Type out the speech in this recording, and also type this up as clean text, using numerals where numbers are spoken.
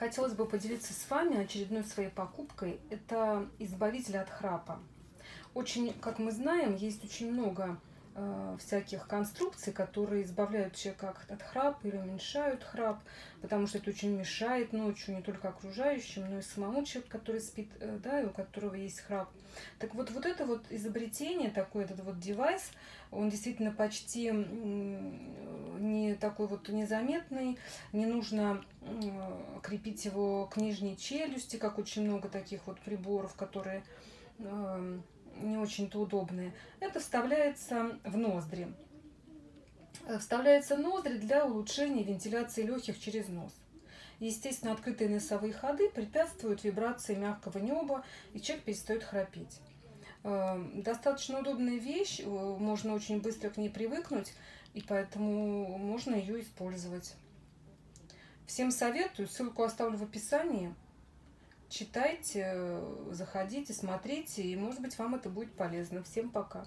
Хотелось бы поделиться с вами очередной своей покупкой. Это избавитель от храпа. Очень, как мы знаем, есть очень много всяких конструкций, которые избавляют человека от храпа или уменьшают храп, потому что это очень мешает ночью не только окружающим, но и самому человеку, который спит, да, и у которого есть храп. Так вот, вот это вот изобретение, такой этот вот девайс, он действительно почти не такой вот незаметный, не нужно крепить его к нижней челюсти, как очень много таких вот приборов, которые не очень-то удобные. Это вставляется в ноздри. Вставляется в ноздри для улучшения вентиляции легких через нос. Естественно, открытые носовые ходы препятствуют вибрации мягкого неба, и человек перестает храпеть. Достаточно удобная вещь, можно очень быстро к ней привыкнуть, и поэтому можно ее использовать. Всем советую, ссылку оставлю в описании. Читайте, заходите, смотрите, и может быть вам это будет полезно. Всем пока!